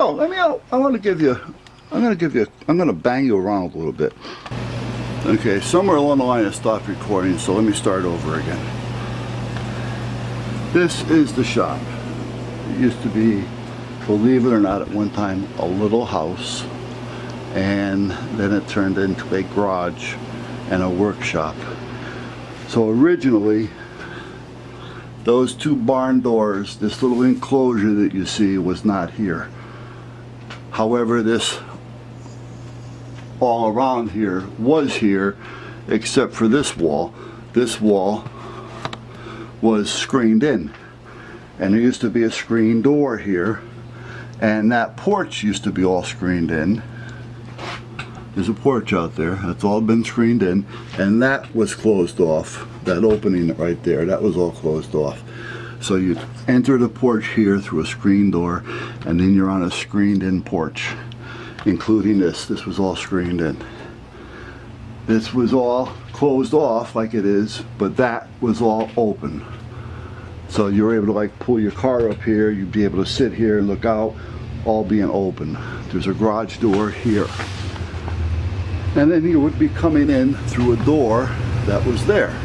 Oh, I'm going to bang you around a little bit. Okay, somewhere along the line I stopped recording, so let me start over again. This is the shop. It used to be, believe it or not, at one time a little house, and then it turned into a garage and a workshop. So originally, those two barn doors, this little enclosure that you see, was not here. However, this all around here was here, except for this wall. This wall was screened in, and there used to be a screen door here, and that porch used to be all screened in. There's a porch out there that's all been screened in, and that was closed off. That opening right there, that was all closed off. So you enter the porch here through a screen door, and then you're on a screened in porch, including this. This was all screened in. This was all closed off like it is, but that was all open. So you were able to like pull your car up here, you'd be able to sit here and look out, all being open. There's a garage door here. And then you would be coming in through a door that was there.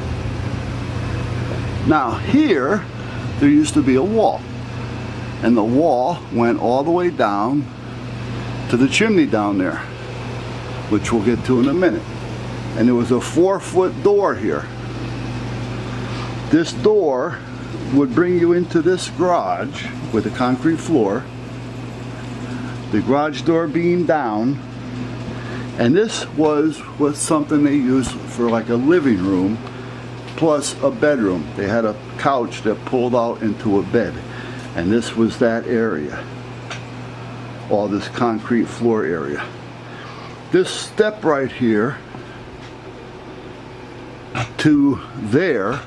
Now here, there used to be a wall, and the wall went all the way down to the chimney down there, which we'll get to in a minute. And there was a 4-foot door here. This door would bring you into this garage with a concrete floor, the garage door being down, and this was something they used for like a living room plus a bedroom. They had a couch that pulled out into a bed, and this was that area, all this concrete floor area. This step right here to there,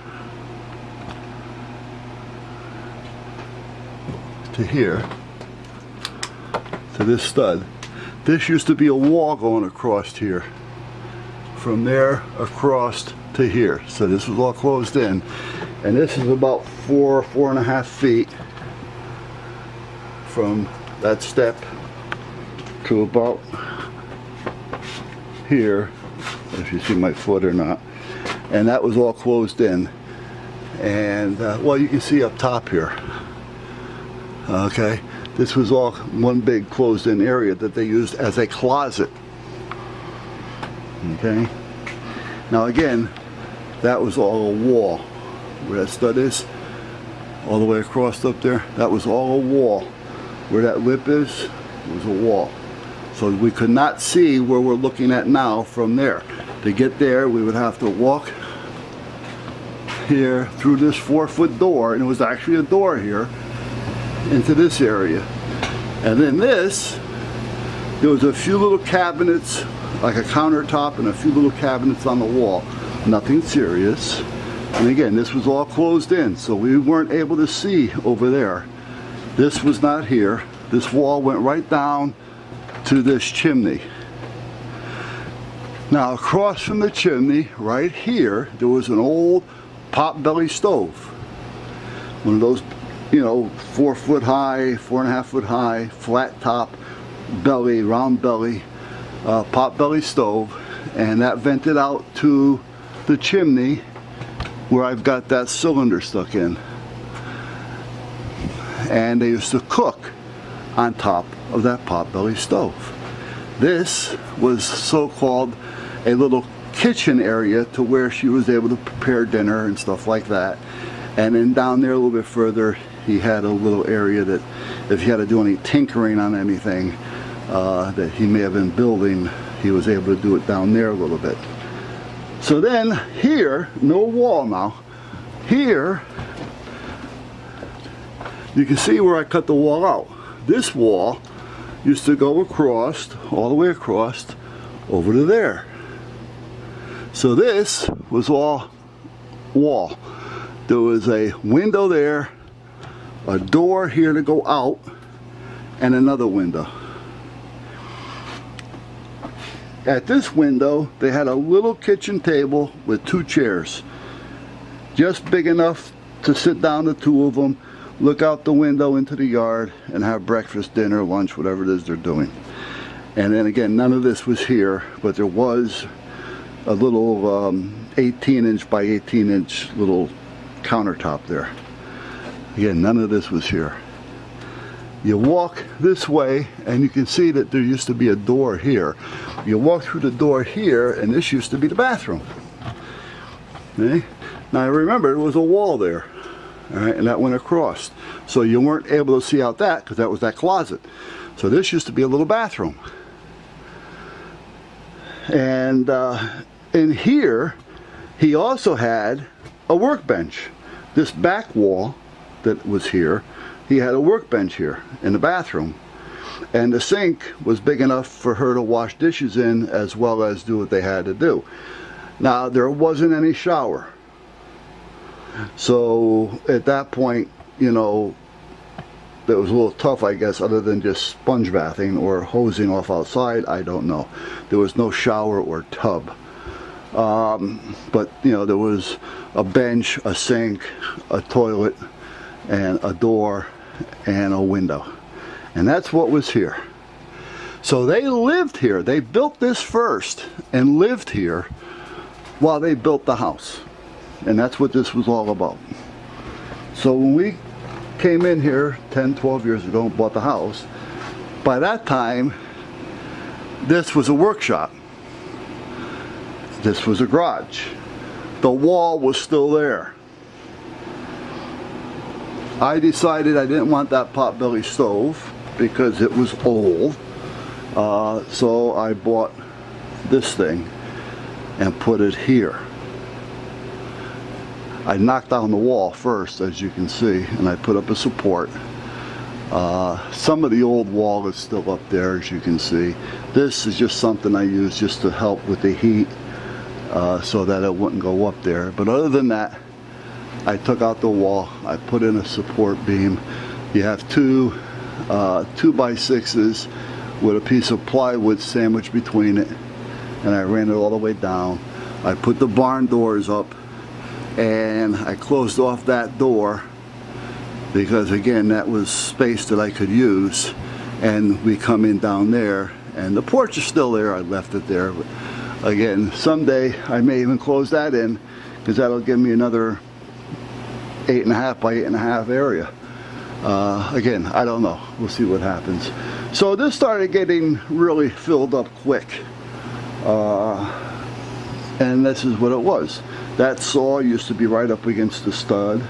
to here, to this stud, this used to be a wall going across here, from there across to here. So this was all closed in, and this is about 4.5 feet from that step to about here, if you see my foot or not, and that was all closed in. And well, you can see up top here, okay, this was all one big closed in area that they used as a closet. Okay, now again, that was all a wall. Where that stud is, all the way across up there, that was all a wall. Where that lip is, was a wall. So we could not see where we're looking at now from there. To get there, we would have to walk here through this 4-foot door, and it was actually a door here, into this area. And then this, there was a few little cabinets, like a countertop and a few little cabinets on the wall. Nothing serious. And again, this was all closed in, so we weren't able to see over there. This was not here. This wall went right down to this chimney. Now across from the chimney, right here, there was an old pot-belly stove. One of those, you know, 4-foot high, 4.5 foot high, flat top belly, round belly, pot-belly stove, and that vented out to the chimney where I've got that cylinder stuck in. And they used to cook on top of that pot-belly stove. This was so-called a little kitchen area to where she was able to prepare dinner and stuff like that. And then down there a little bit further, he had a little area that if he had to do any tinkering on anything that he may have been building, he was able to do it down there a little bit. So then here, no wall now, here you can see where I cut the wall out. This wall used to go across, all the way across, over to there. So this was all wall. There was a window there, a door here to go out, and another window. At this window, they had a little kitchen table with 2 chairs. Just big enough to sit down, the 2 of them, look out the window into the yard, and have breakfast, dinner, lunch, whatever it is they're doing. And then again, none of this was here, but there was a little 18-inch by 18-inch little countertop there. Again, none of this was here. You walk this way and you can see that there used to be a door here. You walk through the door here and this used to be the bathroom. Okay? Now remember, there was a wall there, all right, and that went across. So you weren't able to see out that because that was that closet. So this used to be a little bathroom. And in here, he also had a workbench. This back wall that was here, he had a workbench here in the bathroom. And the sink was big enough for her to wash dishes in as well as do what they had to do. Now, there wasn't any shower. So at that point, you know, it was a little tough, I guess, other than just sponge bathing or hosing off outside. I don't know. There was no shower or tub. But, you know, there was a bench, a sink, a toilet, and a door, and a window. And that's what was here. So they lived here. They built this first and lived here while they built the house. And that's what this was all about. So when we came in here 10, 12 years ago and bought the house, by that time, this was a workshop. This was a garage. The wall was still there. I decided I didn't want that potbelly stove because it was old. So I bought this thing and put it here. I knocked down the wall first, as you can see, and I put up a support. Some of the old wall is still up there, as you can see. This is just something I use just to help with the heat so that it wouldn't go up there. But other than that, I took out the wall, I put in a support beam. You have two 2x6s with a piece of plywood sandwiched between it, and I ran it all the way down. I put the barn doors up and I closed off that door because, again, that was space that I could use. And we come in down there and the porch is still there. I left it there. But again, someday I may even close that in because that'll give me another 8.5 by 8.5 area. Again, I don't know. We'll see what happens. So this started getting really filled up quick. And this is what it was. That saw used to be right up against the stud.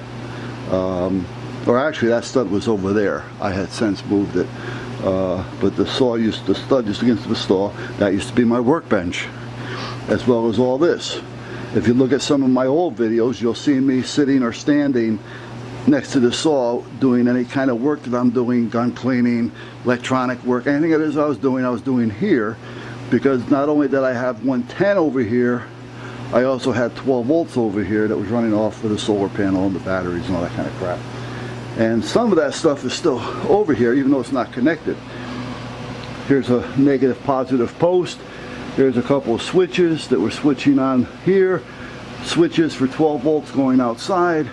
Or actually, that stud was over there. I had since moved it. But the stud used against the stall. That used to be my workbench, as well as all this. If you look at some of my old videos, you'll see me sitting or standing next to the saw doing any kind of work that I'm doing, gun cleaning, electronic work, anything it is I was doing here, because not only did I have 110 over here, I also had 12 volts over here that was running off for the solar panel and the batteries and all that kind of crap. And some of that stuff is still over here, even though it's not connected. Here's a negative positive post. There's a couple of switches that we're switching on here. Switches for 12 volts going outside.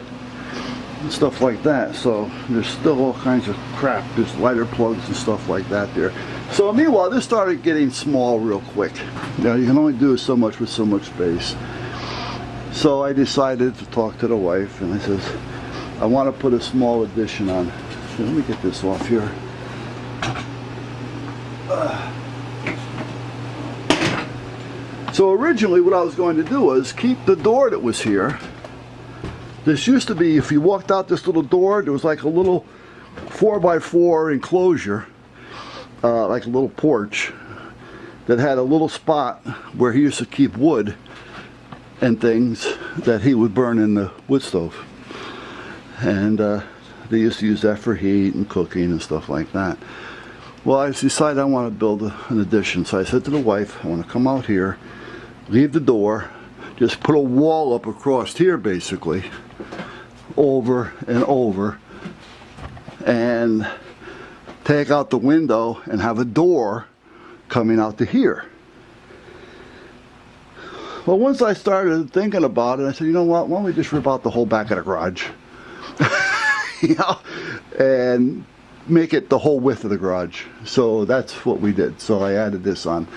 And stuff like that. So there's still all kinds of crap. There's lighter plugs and stuff like that there. So meanwhile, this started getting small real quick. Now you can only do so much with so much space. So I decided to talk to the wife, and I says, I want to put a small addition on. So let me get this off here. So originally what I was going to do was keep the door that was here. This used to be, if you walked out this little door, there was like a little 4x4 enclosure, like a little porch that had a little spot where he used to keep wood and things that he would burn in the wood stove. And they used to use that for heat and cooking and stuff like that. Well, I decided I want to build an addition. So I said to the wife, I want to come out here, leave the door, just put a wall up across here basically, over and over, and take out the window and have a door coming out to here. Well, once I started thinking about it, I said, you know what, why don't we just rip out the whole back of the garage? you know, and make it the whole width of the garage. So that's what we did. So I added this on.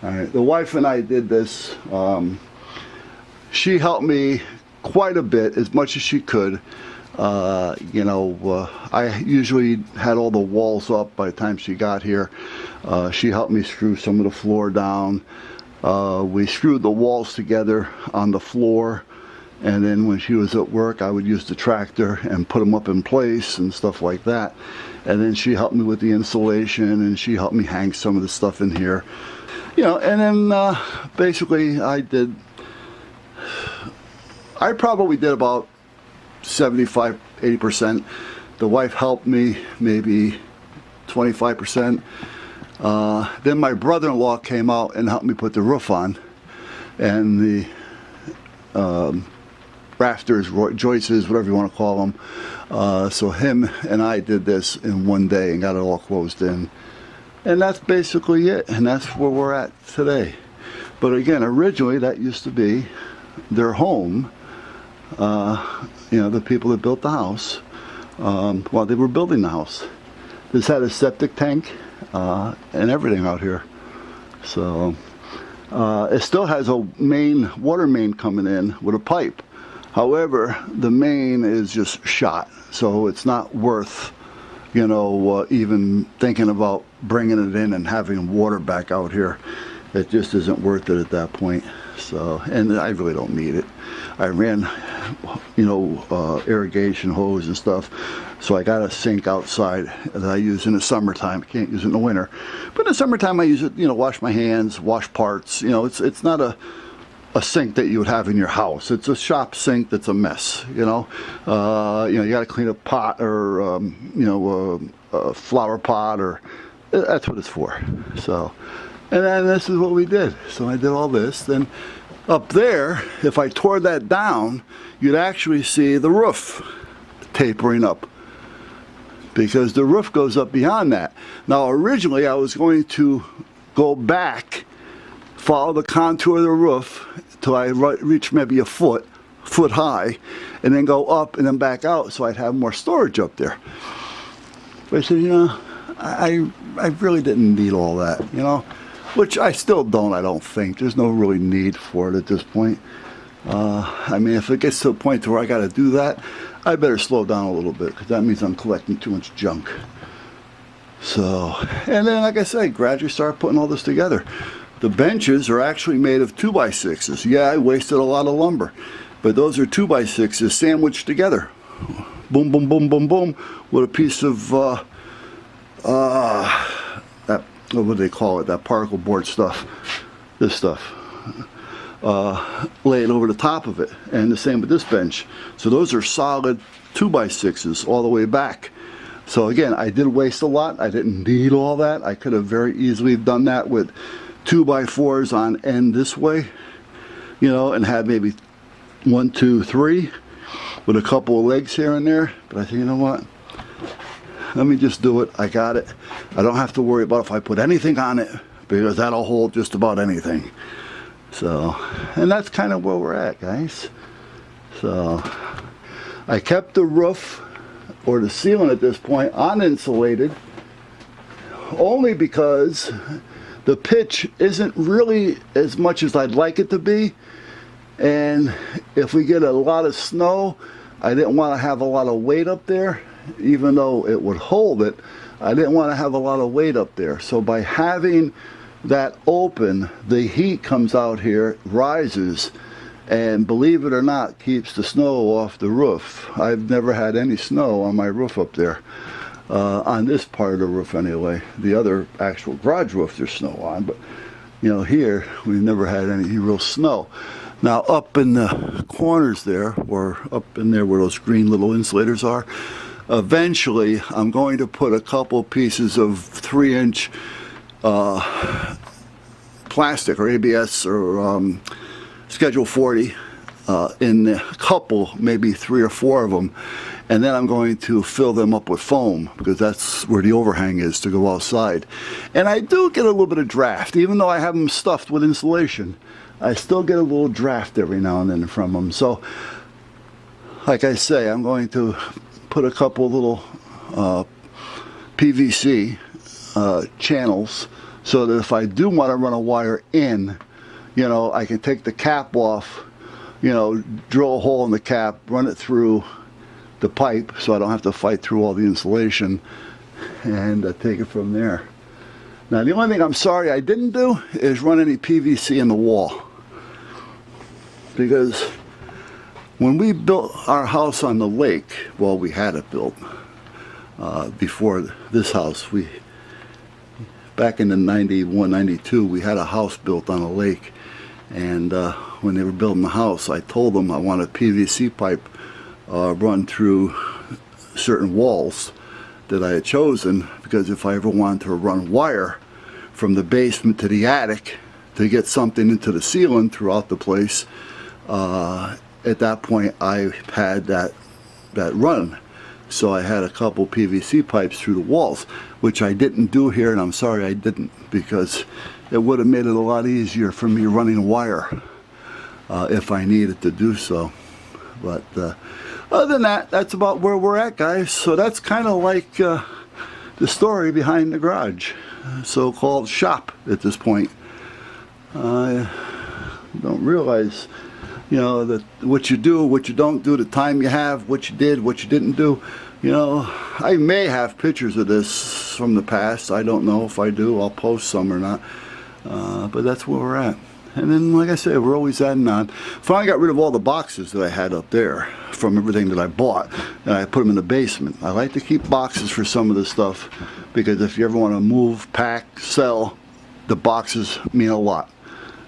All right, the wife and I did this. She helped me quite a bit, as much as she could. You know, I usually had all the walls up by the time she got here. She helped me screw some of the floor down. We screwed the walls together on the floor, and then when she was at work, I would use the tractor and put them up in place and stuff like that. And then she helped me with the insulation, and she helped me hang some of the stuff in here. You know, and then basically I probably did about 75–80%. The wife helped me maybe 25%. Then my brother-in-law came out and helped me put the roof on, and the rafters, joists, whatever you want to call them. So him and I did this in one day and got it all closed in. And that's basically it, and that's where we're at today. But again, originally that used to be their home. You know, the people that built the house while they were building the house. This had a septic tank and everything out here. So it still has a water main coming in with a pipe. However, the main is just shot, so it's not worth, you know, even thinking about bringing it in and having water back out here. It just isn't worth it at that point. So, and I really don't need it. I ran, you know, irrigation hose and stuff, so I got a sink outside that I use in the summertime. I can't use it in the winter, but in the summertime I use it, you know, wash my hands, wash parts. You know, it's not a sink that you would have in your house. It's a shop sink that's a mess. You know, you got to clean a pot or you know, a flower pot, or that's what it's for. So, and then this is what we did. So I did all this. Then up there, if I tore that down, you'd actually see the roof tapering up, because the roof goes up beyond that. Now originally I was going to go back, follow the contour of the roof till I reach maybe a foot high, and then go up and then back out, so I'd have more storage up there. But I said, you know, I really didn't need all that, you know, which I still don't. I don't think there's no really need for it at this point. I mean, if it gets to a point to where I got to do that, I better slow down a little bit, because that means I'm collecting too much junk. So, and then like I said, gradually start putting all this together. The benches are actually made of 2x6s. Yeah, I wasted a lot of lumber, but those are 2x6s sandwiched together. Boom, boom, boom, boom, boom, with a piece of that, what do they call it? That particle board stuff. This stuff. Lay it over the top of it, and the same with this bench. So those are solid 2x6s all the way back. So again, I did waste a lot. I didn't need all that. I could have very easily done that with 2x4s on end this way, you know, and had maybe 1, 2, 3 with a couple of legs here and there. But I think, you know what, let me just do it. I got it. I don't have to worry about if I put anything on it, because that'll hold just about anything. So, and that's kind of where we're at, guys. So I kept the roof, or the ceiling at this point, uninsulated, only because the pitch isn't really as much as I'd like it to be. And if we get a lot of snow, I didn't want to have a lot of weight up there. Even though it would hold it, I didn't want to have a lot of weight up there. So by having that open, the heat comes out here, rises, and believe it or not, keeps the snow off the roof. I've never had any snow on my roof up there. On this part of the roof anyway. The other actual garage roof there's snow on, but you know, here we've never had any real snow. Now up in the corners there, or up in there where those green little insulators are, eventually I'm going to put a couple pieces of 3-inch plastic, or ABS, or Schedule 40 in a couple, maybe 3 or 4 of them, and then I'm going to fill them up with foam, because that's where the overhang is to go outside. And I do get a little bit of draft, even though I have them stuffed with insulation. I still get a little draft every now and then from them. So like I say, I'm going to put a couple little PVC channels so that if I do want to run a wire in, you know, I can take the cap off, you know, drill a hole in the cap, run it through the pipe so I don't have to fight through all the insulation, and take it from there. Now the only thing I'm sorry I didn't do is run any PVC in the wall, because when we built our house on the lake, well, we had it built before this house. Back in the 91, 92, we had a house built on a lake, and when they were building the house, I told them I want a PVC pipe run through certain walls that I had chosen, because if I ever wanted to run wire from the basement to the attic to get something into the ceiling throughout the place, at that point I had that run. So I had a couple PVC pipes through the walls, which I didn't do here, and I'm sorry I didn't, because it would have made it a lot easier for me running wire if I needed to do so. But other than that, that's about where we're at, guys. So that's kind of like the story behind the garage, so-called shop at this point. I don't realize, you know, that what you do, what you don't do, the time you have, what you did, what you didn't do. You know, I may have pictures of this from the past. I don't know. If I do, I'll post some or not. But that's where we're at. And then, like I said, we're always adding on. Finally got rid of all the boxes that I had up there from everything that I bought, and I put them in the basement. I like to keep boxes for some of this stuff, because if you ever want to move, pack, sell, the boxes mean a lot.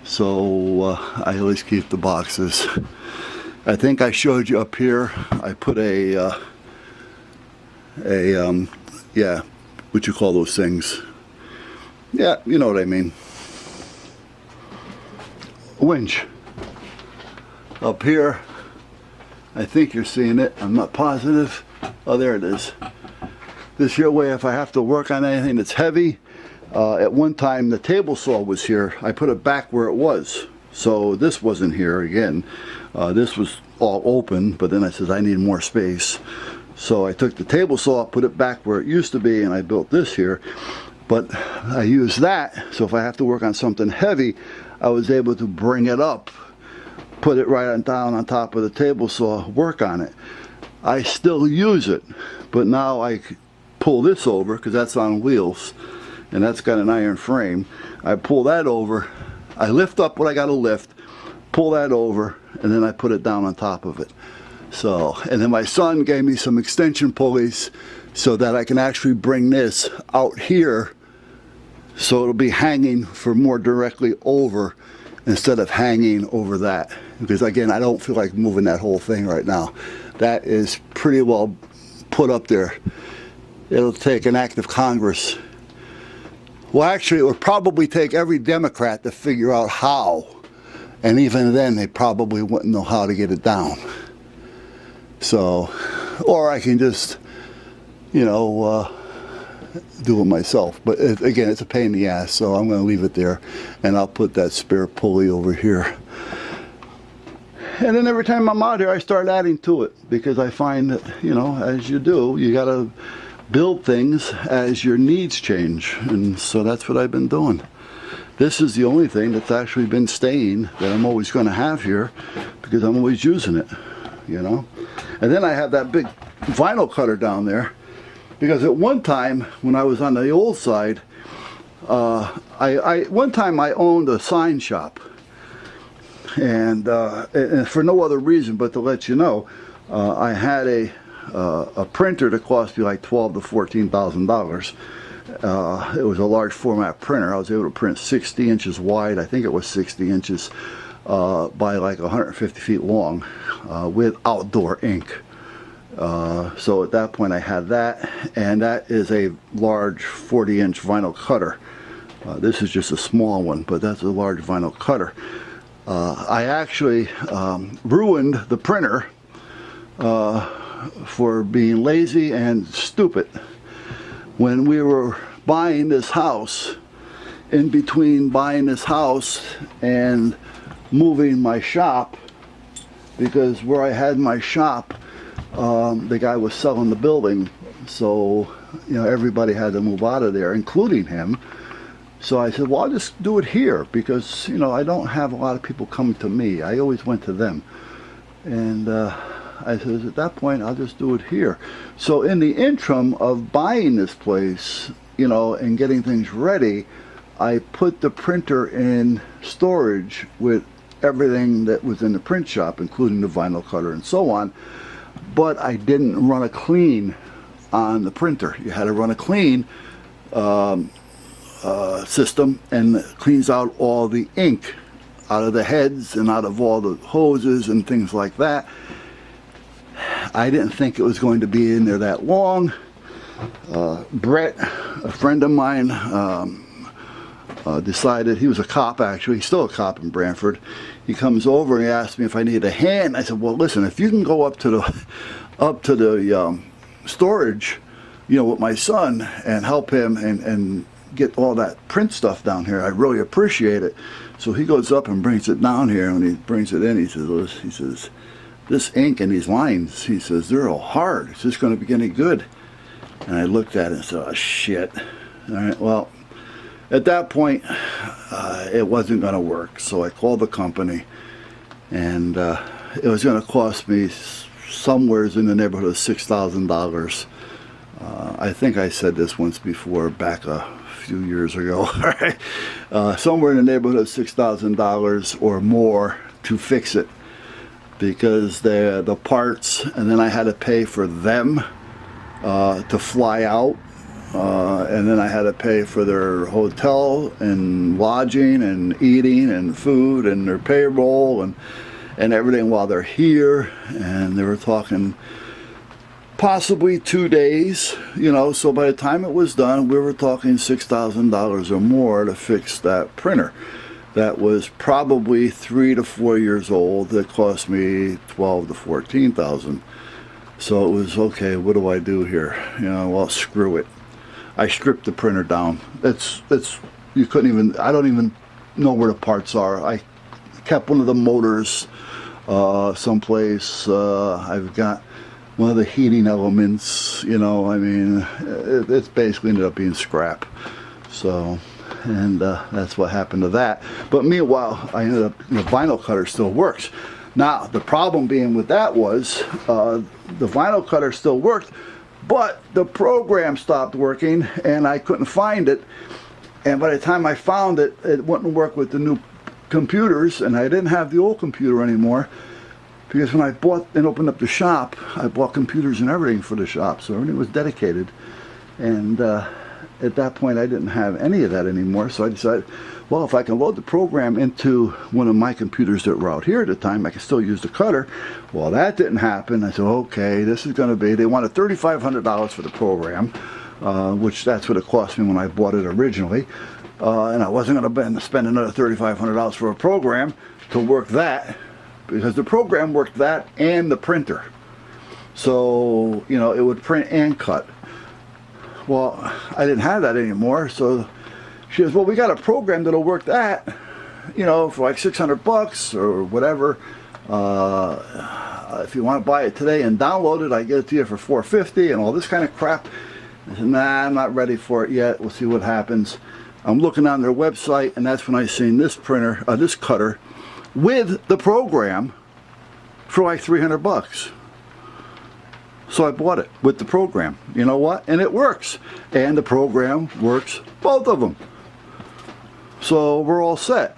So I always keep the boxes. I think I showed you up here, I put yeah, what you call those things? Yeah, you know what I mean. Winch up here. I think you're seeing it. I'm not positive. Oh, there it is. This here way, if I have to work on anything that's heavy. At one time the table saw was here. I put it back where it was, so this wasn't here again. This was all open, but then I said I need more space, so I took the table saw, put it back where it used to be, and I built this here. But I use that, so if I have to work on something heavy, I was able to bring it up, put it right down on top of the table saw, work on it. I still use it, but now I pull this over, because that's on wheels, and that's got an iron frame. I pull that over, I lift up what I got to lift, pull that over, and then I put it down on top of it. So, and then my son gave me some extension pulleys so that I can actually bring this out here, so it'll be hanging for more directly over instead of hanging over that. Because again, I don't feel like moving that whole thing right now. That is pretty well put up there. It'll take an act of Congress. Well, actually, it would probably take every Democrat to figure out how. And even then, they probably wouldn't know how to get it down. So, or I can just, you know, do it myself. But again, it's a pain in the ass, so I'm going to leave it there. And I'll put that spare pulley over here. And then every time I'm out here, I start adding to it. Because I find that, you know, as you do, you got to build things as your needs change, and so that's what I've been doing. This is the only thing that's actually been staying that I'm always going to have here, because I'm always using it, you know. And then I have that big vinyl cutter down there, because at one time when I was on the old side, one time I owned a sign shop, and for no other reason but to let you know, I had a printer that cost me like $12,000 to $14,000. It was a large format printer. I was able to print 60 inches wide, I think it was 60 inches, by like 150 feet long, with outdoor ink. So at that point I had that, and that is a large 40-inch vinyl cutter. This is just a small one, but that's a large vinyl cutter. I actually ruined the printer for being lazy and stupid. When we were buying this house, in between buying this house and moving my shop, because where I had my shop the guy was selling the building, so everybody had to move out of there, including him. So I said, well, I'll just do it here, because I don't have a lot of people coming to me. I always went to them. And I said, at that point, I'll just do it here. So in the interim of buying this place, and getting things ready, I put the printer in storage with everything that was in the print shop, including the vinyl cutter and so on. But I didn't run a clean on the printer. You had to run a clean system, and it cleans out all the ink out of the heads and out of all the hoses and things like that. I didn't think it was going to be in there that long. Brett, a friend of mine, decided, he was a cop actually, he's still a cop in Brantford. He comes over and he asked me if I need a hand. I said, well, listen, if you can go up to the storage, with my son and help him and get all that print stuff down here, I really appreciate it. So he goes up and brings it down here, and when he brings it in, he says, this ink and these lines, he says, they're all hard. Is this going to be any good? And I looked at it and said, oh shit. All right, well, at that point, it wasn't going to work. So I called the company, and it was going to cost me somewhere in the neighborhood of $6,000. I think I said this once before, back a few years ago. Somewhere in the neighborhood of $6,000 or more to fix it, because the parts, and then I had to pay for them to fly out, and then I had to pay for their hotel and lodging and eating and food and their payroll and everything while they're here. And they were talking possibly 2 days, so by the time it was done, we were talking $6,000 or more to fix that printer. That was probably 3 to 4 years old. That cost me $12,000 to $14,000. So it was, okay, what do I do here? Well, screw it. I stripped the printer down. You couldn't even, I don't even know where the parts are. I kept one of the motors someplace. I've got one of the heating elements, it's basically ended up being scrap. So, and that's what happened to that. But meanwhile, I ended up, the vinyl cutter still works. Now, the problem being with that was, the vinyl cutter still worked, but the program stopped working and I couldn't find it. And by the time I found it, it wouldn't work with the new computers, and I didn't have the old computer anymore, because when I bought and opened up the shop, I bought computers and everything for the shop, so everything was dedicated. And at that point, I didn't have any of that anymore, so I decided, well, if I can load the program into one of my computers that were out here at the time, I can still use the cutter. Well, that didn't happen. I said, okay, this is going to be, they wanted $3,500 for the program, which that's what it cost me when I bought it originally. And I wasn't going to spend another $3,500 for a program to work that, because the program worked that and the printer. So, it would print and cut. Well, I didn't have that anymore, so she goes, well, we got a program that'll work that, for like $600 or whatever. If you want to buy it today and download it, I get it to you for $450 and all this kind of crap. I said, nah, I'm not ready for it yet. We'll see what happens. I'm looking on their website, and that's when I seen this printer, this cutter, with the program for like $300. So I bought it with the program. You know what? And it works. And the program works, both of them. So we're all set.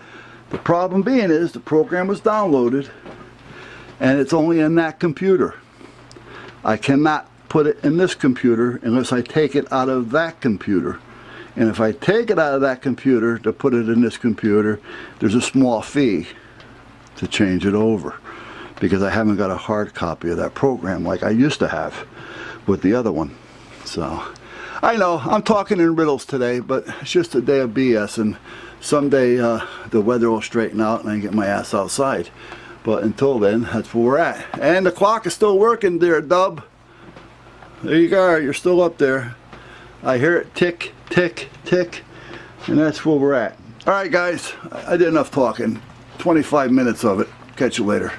The problem being is the program was downloaded and it's only in that computer. I cannot put it in this computer unless I take it out of that computer. And if I take it out of that computer to put it in this computer, there's a small fee to change it over, because I haven't got a hard copy of that program like I used to have with the other one. So I know I'm talking in riddles today, but it's just a day of BS, and someday the weather will straighten out and I can get my ass outside. But until then, that's where we're at. And the clock is still working there, Dub. There you go, you're still up there. I hear it tick, tick, tick, and that's where we're at. All right, guys, I did enough talking. 25 minutes of it. Catch you later.